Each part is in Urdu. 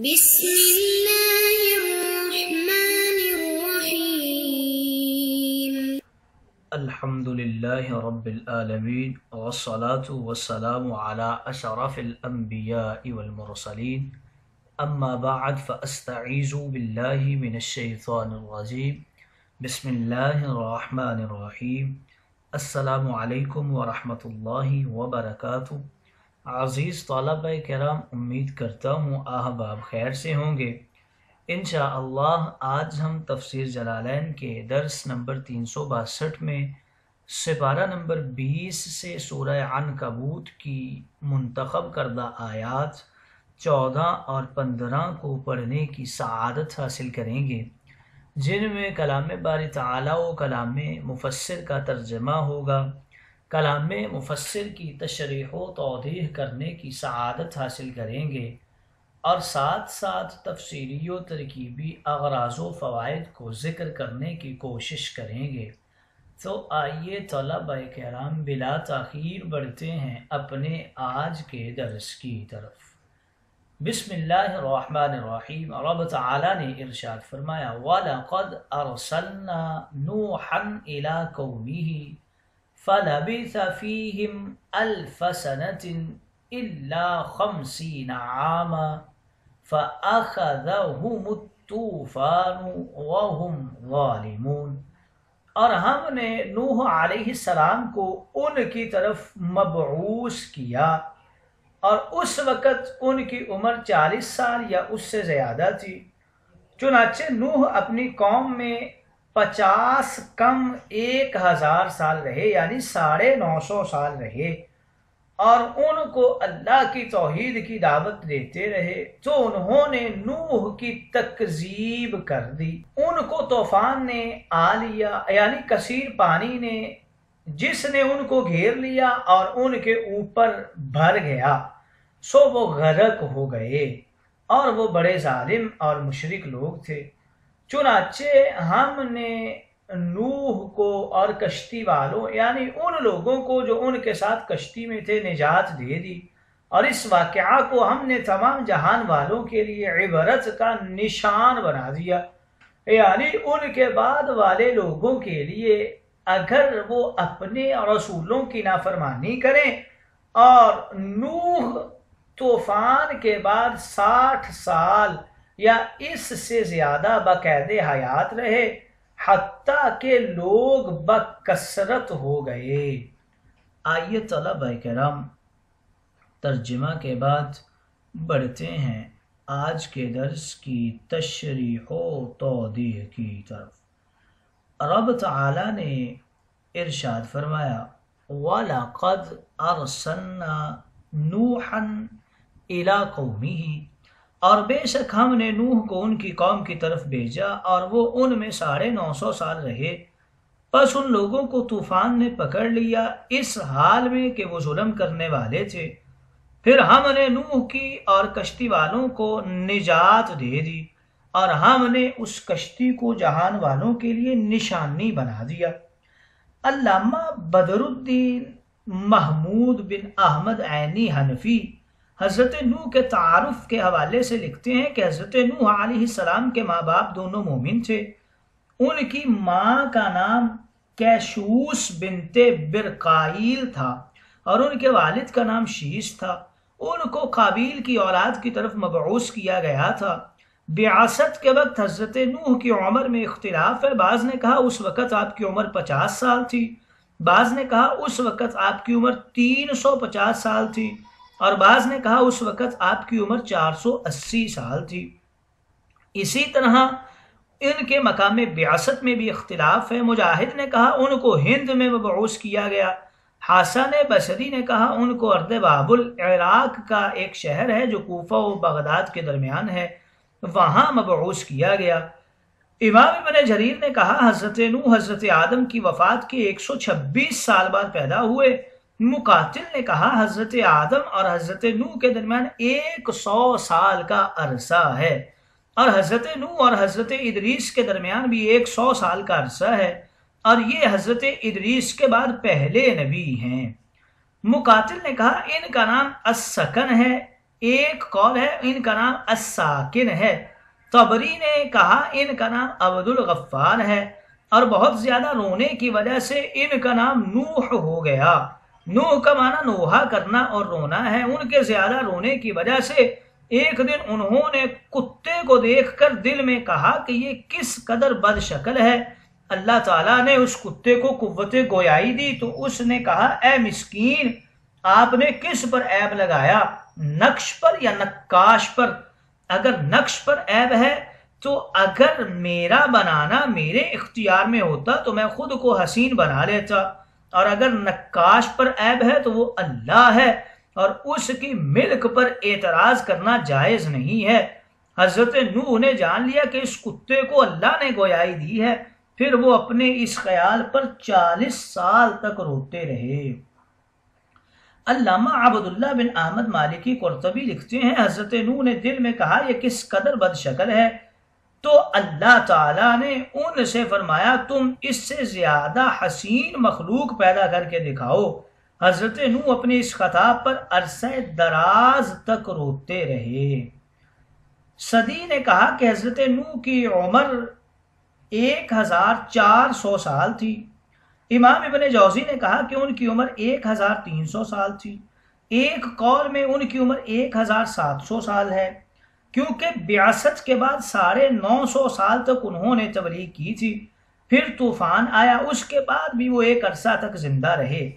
بسم اللہ الرحمن الرحیم الحمدللہ رب العالمین والصلاة والسلام علی اشرف الانبیاء والمرسلین اما بعد فاستعیذ باللہ من الشیطان الرجیم بسم اللہ الرحمن الرحیم السلام علیکم ورحمۃ اللہ وبرکاتہ۔ عزیز طلبہ کرام، امید کرتا ہوں احباب خیر سے ہوں گے۔ انشاءاللہ آج ہم تفسیر جلالین کے درس نمبر 362 میں سپارہ نمبر 20 سے سورہ عنکبوت کی منتخب کردہ آیات 14 اور 15 کو پڑھنے کی سعادت حاصل کریں گے، جن میں کلام باری تعالیٰ و کلام مفسر کا ترجمہ ہوگا۔ کلام مفسر کی تشریح و توضیح کرنے کی سعادت حاصل کریں گے اور ساتھ ساتھ تفصیلی و ترکیبی اغراض و فوائد کو ذکر کرنے کی کوشش کریں گے۔ تو آئیے طلبہ کرام بلا تاخیر بڑھتے ہیں اپنے آج کے درس کی طرف۔ بسم اللہ الرحمن الرحیم۔ رب تعالیٰ نے ارشاد فرمایا وَلَقَدْ أَرْسَلْنَا نُوحًا إِلَىٰ قَوْمِهِ فَلَبِثَ فِيهِمْ أَلْفَ سَنَةٍ إِلَّا 50 عَامًا فَأَخَذَهُمُ الطُّوفَانُ وَهُمْ ظَالِمُونَ۔ اور ہم نے نوح علیہ السلام کو ان کی طرف مبعوث کیا، اور اس وقت ان کی عمر 40 سال یا اس سے زیادہ تھی۔ چنانچہ نوح اپنی قوم میں 50 کم 1000 سال رہے، یعنی 950 سال رہے، اور ان کو اللہ کی توحید کی دعوت دیتے رہے، تو انہوں نے نوح کی تکذیب کر دی۔ ان کو طوفان نے آ لیا، یعنی کثیر پانی نے، جس نے ان کو گھیر لیا اور ان کے اوپر بھر گیا، سو وہ غرق ہو گئے، اور وہ بڑے ظالم اور مشرک لوگ تھے۔ چنانچہ ہم نے نوح کو اور کشتی والوں، یعنی ان لوگوں کو جو ان کے ساتھ کشتی میں تھے، نجات دے دی، اور اس واقعہ کو ہم نے تمام جہان والوں کے لیے عبرت کا نشان بنا دیا، یعنی ان کے بعد والے لوگوں کے لیے اگر وہ اپنے رسولوں کی نافرمانی کریں اور نوح طوفان کے بعد 60 سال یا اس سے زیادہ بقید حیات رہے، حتیٰ کہ لوگ بکثرت ہو گئے۔ آئیے طلبہ کرام ترجمہ کے بعد بڑھتے ہیں آج کے درس کی تشریح و توضیح کی طرف۔ رب تعالیٰ نے ارشاد فرمایا وَلَقَدْ أَرْسَلْنَا نُوحًا إِلَىٰ قَوْمِهِ، اور بے شک ہم نے نوح کو ان کی قوم کی طرف بھیجا، اور وہ ان میں 950 سال رہے۔ پس ان لوگوں کو طوفان نے پکڑ لیا، اس حال میں کہ وہ ظلم کرنے والے تھے۔ پھر ہم نے نوح کی اور کشتی والوں کو نجات دے دی، اور ہم نے اس کشتی کو جہان والوں کے لیے نشانی بنا دیا۔ علامہ بدر الدین محمود بن احمد عینی حنفی حضرت نوح کے تعارف کے حوالے سے لکھتے ہیں کہ حضرت نوح علیہ السلام کے ماں باپ دونوں مومن تھے۔ ان کی ماں کا نام کیشوس بنت برقائیل تھا، اور ان کے والد کا نام شیش تھا۔ ان کو قابیل کی اولاد کی طرف مبعوث کیا گیا تھا۔ بعثت کے وقت حضرت نوح کی عمر میں اختلاف ہے، بعض نے کہا اس وقت آپ کی عمر 50 سال تھی، بعض نے کہا اس وقت آپ کی عمر 350 سال تھی، اور بعض نے کہا اس وقت آپ کی عمر 480 سال تھی۔ اسی طرح ان کے مقام بعثت میں بھی اختلاف ہے۔ مجاہد نے کہا ان کو ہند میں مبعوث کیا گیا، حسن بصری نے کہا ان کو ارض بابل، عراق کا ایک شہر ہے جو کوفہ و بغداد کے درمیان ہے، وہاں مبعوث کیا گیا۔ امام ابن جریر نے کہا حضرت نوح حضرت آدم کی وفات کے 126 سال بعد پیدا ہوئے۔ مقاتل نے کہا حضرت آدم اور حضرت نوح کے درمیان 100 سال کا عرصہ ہے، اور حضرت نوح اور حضرت ادریس کے درمیان بھی 100 سال کا عرصہ ہے، اور یہ حضرت ادریس کے بعد پہلے نبی ہیں۔ مقاتل نے کہا ان کا نام السکن ہے، ایک قول ہے ان کا نام الساکن ہے، طبری نے کہا ان کا نام عبد الغفار ہے، اور بہت زیادہ رونے کی وجہ سے ان کا نام نوح ہو گیا۔ نوح کا معنی نوحہ کرنا اور رونا ہے۔ ان کے زیادہ رونے کی وجہ سے ایک دن انہوں نے کتے کو دیکھ کر دل میں کہا کہ یہ کس قدر بد شکل ہے۔ اللہ تعالیٰ نے اس کتے کو قوت گویائی دی تو اس نے کہا اے مسکین، آپ نے کس پر عیب لگایا، نقش پر یا نقاش پر؟ اگر نقش پر عیب ہے تو اگر میرا بنانا میرے اختیار میں ہوتا تو میں خود کو حسین بنا لیتا، اور اگر نقاش پر عیب ہے تو وہ اللہ ہے اور اس کی ملک پر اعتراض کرنا جائز نہیں ہے۔ حضرت نوح نے جان لیا کہ اس کتے کو اللہ نے گویائی دی ہے، پھر وہ اپنے اس خیال پر 40 سال تک روتے رہے۔ علامہ عبداللہ بن احمد مالکی قرطبی لکھتے ہیں حضرت نوح نے دل میں کہا یہ کس قدر بد شکل ہے، تو اللہ تعالیٰ نے ان سے فرمایا تم اس سے زیادہ حسین مخلوق پیدا کر کے دکھاؤ۔ حضرت نوح اپنی اس خطاب پر عرصہ دراز تک روتے رہے۔ صدی نے کہا کہ حضرت نوح کی عمر 1400 سال تھی۔ امام ابن جوزی نے کہا کہ ان کی عمر 1300 سال تھی۔ ایک قول میں ان کی عمر 1700 سال ہے، کیونکہ بعثت کے بعد 950 سال تک انہوں نے تبلیغ کی تھی۔ پھر طوفان آیا، اس کے بعد بھی وہ ایک عرصہ تک زندہ رہے۔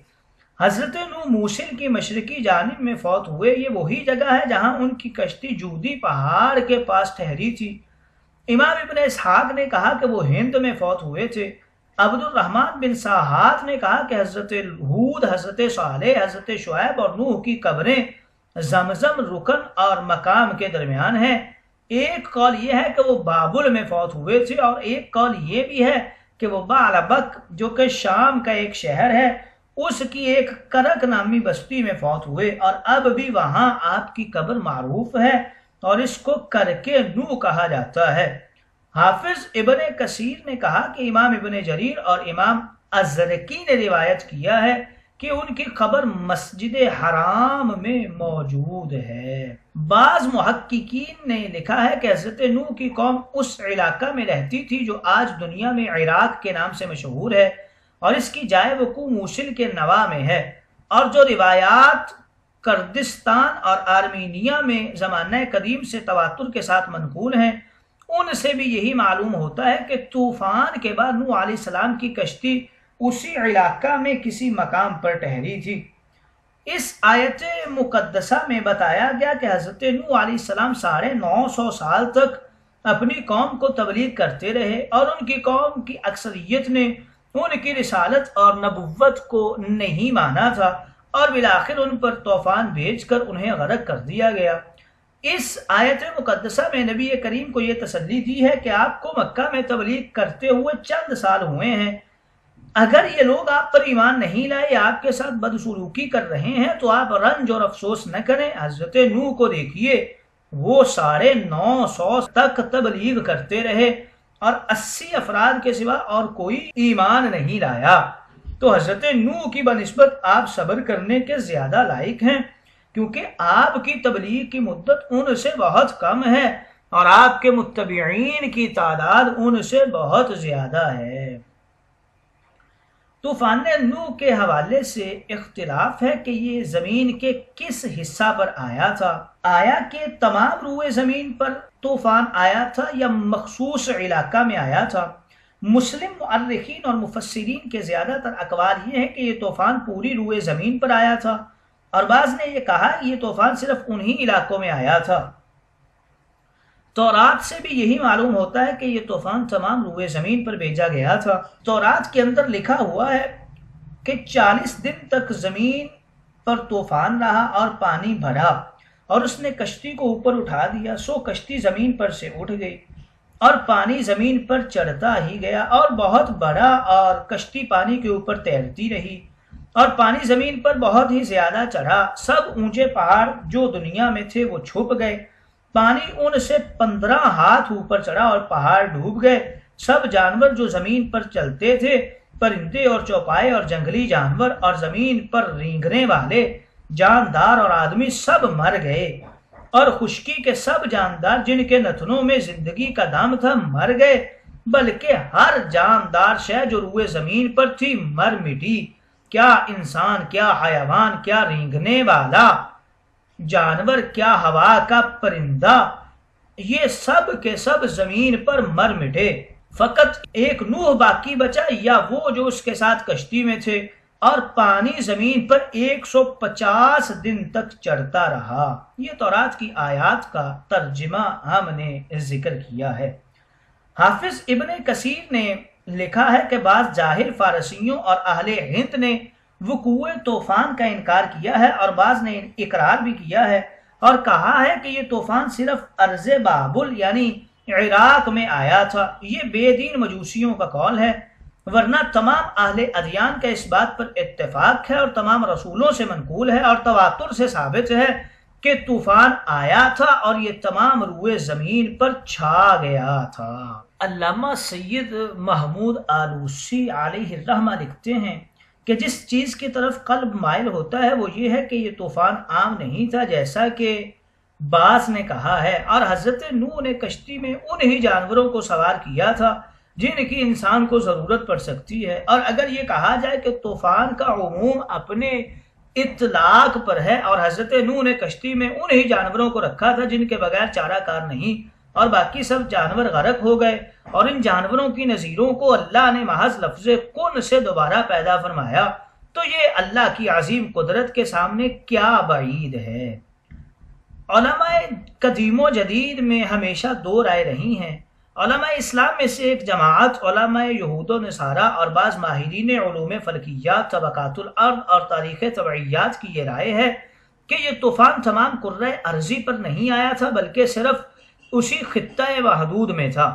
حضرت نوح موصل کی مشرقی جانب میں فوت ہوئے۔ یہ وہی جگہ ہے جہاں ان کی کشتی جودی پہاڑ کے پاس ٹھہری تھی۔ امام ابن اسحاق نے کہا کہ وہ ہند میں فوت ہوئے تھے۔ عبد الرحمن بن ساحات نے کہا کہ حضرت ہود، حضرت صالح، حضرت شعیب اور نوح کی قبریں زمزم رکن اور مقام کے درمیان ہیں۔ ایک قول یہ ہے کہ وہ بابل میں فوت ہوئے تھے، اور ایک قول یہ بھی ہے کہ وہ بعلبک جو کہ شام کا ایک شہر ہے اس کی ایک کرک نامی بستی میں فوت ہوئے، اور اب بھی وہاں آپ کی قبر معروف ہے اور اس کو کرکے نوح کہا جاتا ہے۔ حافظ ابن کثیر نے کہا کہ امام ابن جریر اور امام الزرقی نے روایت کیا ہے کہ ان کی قبر مسجد حرام میں موجود ہے۔ بعض محققین نے لکھا ہے کہ حضرت نوح کی قوم اس علاقہ میں رہتی تھی جو آج دنیا میں عراق کے نام سے مشہور ہے، اور اس کی جائے وقوع موصل کے نواح میں ہے، اور جو روایات کردستان اور آرمینیا میں زمانہ قدیم سے تواتر کے ساتھ منقول ہیں ان سے بھی یہی معلوم ہوتا ہے کہ طوفان کے بعد نوح علیہ السلام کی کشتی اسی علاقہ میں کسی مقام پر ٹھہری تھی۔ اس آیت مقدسہ میں بتایا گیا کہ حضرت نوح علیہ السلام 950 سال تک اپنی قوم کو تبلیغ کرتے رہے، اور ان کی قوم کی اکثریت نے ان کی رسالت اور نبوت کو نہیں مانا تھا، اور بالآخر ان پر طوفان بھیج کر انہیں غرق کر دیا گیا۔ اس آیت مقدسہ میں نبی کریم کو یہ تسلی دی ہے کہ آپ کو مکہ میں تبلیغ کرتے ہوئے چند سال ہوئے ہیں، اگر یہ لوگ آپ پر ایمان نہیں لائے یا آپ کے ساتھ بدسلوکی کر رہے ہیں تو آپ رنج اور افسوس نہ کریں۔ حضرت نوح کو دیکھیے، وہ 950 تک تبلیغ کرتے رہے اور 80 افراد کے سوا اور کوئی ایمان نہیں لایا۔ تو حضرت نوح کی بنسبت آپ صبر کرنے کے زیادہ لائق ہیں، کیونکہ آپ کی تبلیغ کی مدت ان سے بہت کم ہے اور آپ کے متبعین کی تعداد ان سے بہت زیادہ ہے۔ طوفان نوح کے حوالے سے اختلاف ہے کہ یہ زمین کے کس حصہ پر آیا تھا، آیا کہ تمام روئے زمین پر طوفان آیا تھا یا مخصوص علاقہ میں آیا تھا۔ مسلم مؤرخین اور مفسرین کے زیادہ تر اقوال یہ ہیں کہ یہ طوفان پوری روئے زمین پر آیا تھا، اور بعض نے یہ کہا کہ یہ طوفان صرف انہی علاقوں میں آیا تھا۔ تورات سے بھی یہی معلوم ہوتا ہے کہ یہ طوفان تمام روئے زمین پر بھیجا گیا تھا۔ تورات کے اندر لکھا ہوا ہے کہ 40 دن تک زمین پر طوفان رہا اور پانی بھرا، اور اس نے کشتی کو اوپر اٹھا دیا، سو کشتی زمین پر سے اٹھ گئی اور پانی زمین پر چڑھتا ہی گیا اور بہت بڑا، اور کشتی پانی کے اوپر تیرتی رہی اور پانی زمین پر بہت ہی زیادہ چڑھا۔ سب اونچے پہاڑ جو دنیا میں تھے وہ چھپ گئے، پانی ان سے 15 ہاتھ اوپر چڑھا اور پہاڑ ڈوب گئے۔ سب جانور جو زمین پر چلتے تھے، پرندے اور چوپائے اور جنگلی جانور اور زمین پر رینگنے والے جاندار اور آدمی سب مر گئے۔ اور خشکی کے سب جاندار جن کے نتنوں میں زندگی کا دم تھا مر گئے، بلکہ ہر جاندار شے جو روئے زمین پر تھی مر مٹی، کیا انسان، کیا حیوان، کیا رینگنے والا جانور، کیا ہوا کا پرندہ، یہ سب کے سب زمین پر مر مٹے، فقط ایک نوح باقی بچا، یا وہ جو اس کے ساتھ کشتی میں تھے، اور پانی زمین پر 150 دن تک چڑھتا رہا۔ یہ تورات کی آیات کا ترجمہ ہم نے ذکر کیا ہے۔ حافظ ابن کثیر نے لکھا ہے کہ بعض جاہل فارسیوں اور اہل ہند نے وقوع طوفان کا انکار کیا ہے، اور بعض نے اقرار بھی کیا ہے اور کہا ہے کہ یہ طوفان صرف ارض بابل یعنی عراق میں آیا تھا۔ یہ بے دین مجوسیوں کا قول ہے، ورنہ تمام اہل ادیان کا اس بات پر اتفاق ہے اور تمام رسولوں سے منقول ہے اور تواتر سے ثابت ہے کہ طوفان آیا تھا اور یہ تمام روئے زمین پر چھا گیا تھا۔ علامہ سید محمود آلوسی علیہ الرحمہ لکھتے ہیں کہ جس چیز کی طرف قلب مائل ہوتا ہے وہ یہ ہے کہ یہ طوفان عام نہیں تھا جیسا کہ باس نے کہا ہے، اور حضرت نوح نے کشتی میں انہی جانوروں کو سوار کیا تھا جن کی انسان کو ضرورت پڑ سکتی ہے، اور اگر یہ کہا جائے کہ طوفان کا عموم اپنے اطلاق پر ہے اور حضرت نوح نے کشتی میں انہی جانوروں کو رکھا تھا جن کے بغیر چارہ کار نہیں، اور باقی سب جانور غرق ہو گئے، اور ان جانوروں کی نظیروں کو اللہ نے محض لفظ کن سے دوبارہ پیدا فرمایا، تو یہ اللہ کی عظیم قدرت کے سامنے کیا بعید ہے۔ علماء قدیم و جدید میں ہمیشہ دو رائے رہی ہیں۔ علماء اسلام میں سے ایک جماعت علماء یہود و نصارہ اور بعض ماہرین علوم فلکیات، طبقات الارض اور تاریخ طبعیات کی یہ رائے ہے کہ یہ طوفان تمام کرۂ ارضی پر نہیں آیا تھا بلکہ صرف اسی خطہ وحدود میں تھا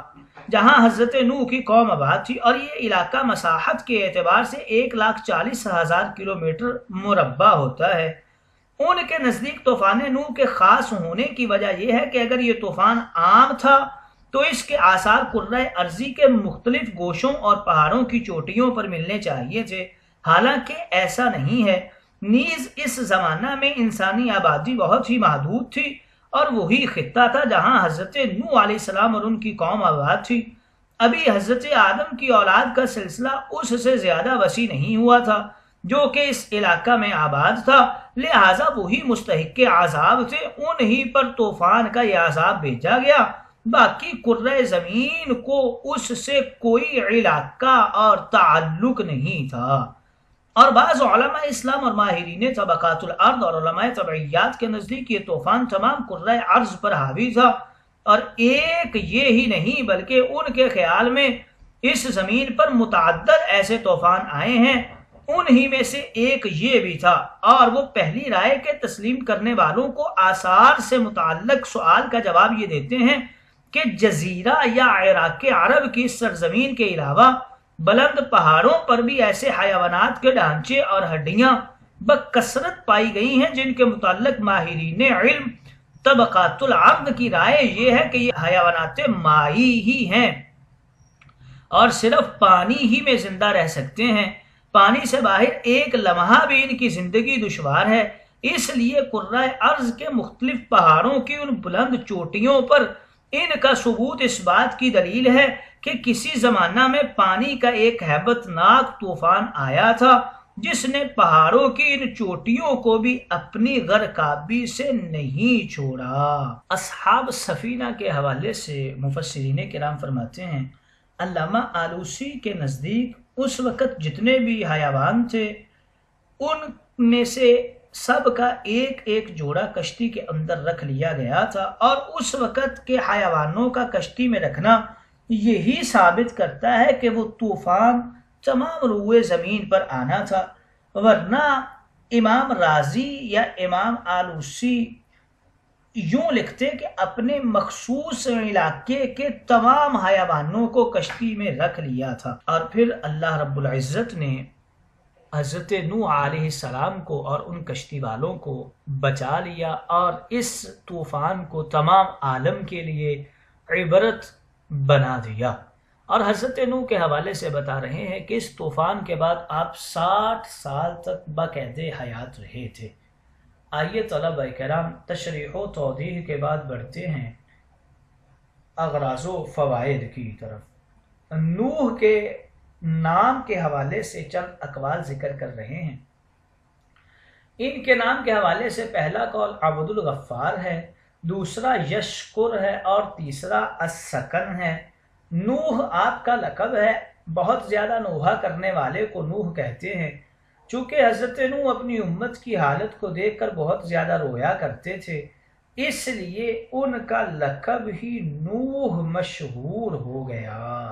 جہاں حضرت نوح کی قوم آباد تھی، اور یہ علاقہ مساحت کے اعتبار سے 1,40,000 کلومیٹر مربع ہوتا ہے۔ ان کے نزدیک طوفان نوح کے خاص ہونے کی وجہ یہ ہے کہ اگر یہ طوفان عام تھا تو اس کے آثار کرۂ ارضی کے مختلف گوشوں اور پہاڑوں کی چوٹیوں پر ملنے چاہیے تھے، حالانکہ ایسا نہیں ہے۔ نیز اس زمانہ میں انسانی آبادی بہت ہی محدود تھی، اور وہی خطہ تھا جہاں حضرت نوح علیہ السلام اور ان کی قوم آباد تھی۔ ابھی حضرت آدم کی اولاد کا سلسلہ اس سے زیادہ وسیع نہیں ہوا تھا جو کہ اس علاقہ میں آباد تھا، لہٰذا وہی مستحق عذاب تھے، انہی پر طوفان کا یہ عذاب بھیجا گیا، باقی کرۂ زمین کو اس سے کوئی علاقہ اور تعلق نہیں تھا۔ اور بعض علماء اسلام اور ماہرین طبقات الارض اور علماء طبعیات کے نزدیک یہ طوفان تمام کرۂ ارض پر حاوی تھا، اور ایک یہ ہی نہیں بلکہ ان کے خیال میں اس زمین پر متعدد ایسے طوفان آئے ہیں، انہی میں سے ایک یہ بھی تھا۔ اور وہ پہلی رائے کے تسلیم کرنے والوں کو آثار سے متعلق سوال کا جواب یہ دیتے ہیں کہ جزیرہ یا عراق عرب کی سرزمین کے علاوہ بلند پہاڑوں پر بھی ایسے حیوانات کے ڈھانچے اور ہڈیاں بکثرت پائی گئی ہیں جن کے متعلق ماہرین علم طبقات الارض کی رائے یہ ہے کہ یہ حیوانات مائی ہی ہیں اور صرف پانی ہی میں زندہ رہ سکتے ہیں، پانی سے باہر ایک لمحہ بھی ان کی زندگی دشوار ہے۔ اس لیے کرۂ ارض کے مختلف پہاڑوں کی ان بلند چوٹیوں پر ان کا ثبوت اس بات کی دلیل ہے کہ کسی زمانہ میں پانی کا ایک ہیبت ناک طوفان آیا تھا جس نے پہاڑوں کی ان چوٹیوں کو بھی اپنی غرقابی سے نہیں چھوڑا۔ اصحاب سفینہ کے حوالے سے مفسرین کرام فرماتے ہیں، علامہ آلوسی کے نزدیک اس وقت جتنے بھی حیوان تھے ان میں سے سب کا ایک ایک جوڑا کشتی کے اندر رکھ لیا گیا تھا، اور اس وقت کے حیوانوں کا کشتی میں رکھنا یہی ثابت کرتا ہے کہ وہ طوفان تمام روئے زمین پر آنا تھا، ورنہ امام رازی یا امام آلوسی یوں لکھتے کہ اپنے مخصوص علاقے کے تمام حیوانوں کو کشتی میں رکھ لیا تھا، اور پھر اللہ رب العزت نے حضرت نوح علیہ السلام کو اور ان کشتی والوں کو بچا لیا اور اس طوفان کو تمام عالم کے لیے عبرت بنا دیا۔ اور حضرت نوح کے حوالے سے بتا رہے ہیں کہ اس طوفان کے بعد آپ 60 سال تک باقاعدہ حیات رہے تھے، آئیے طلبہ کرام تشریح و توضیح کے بعد بڑھتے ہیں اغراض و فوائد کی طرف۔ نوح کے نام کے حوالے سے چند اقوال ذکر کر رہے ہیں۔ ان کے نام کے حوالے سے پہلا قول عبد الغفار ہے، دوسرا یشکر ہے اور تیسرا السکن ہے۔ نوح آپ کا لقب ہے، بہت زیادہ نوحہ کرنے والے کو نوح کہتے ہیں۔ چونکہ حضرت نوح اپنی امت کی حالت کو دیکھ کر بہت زیادہ رویا کرتے تھے، اس لیے ان کا لقب ہی نوح مشہور ہو گیا۔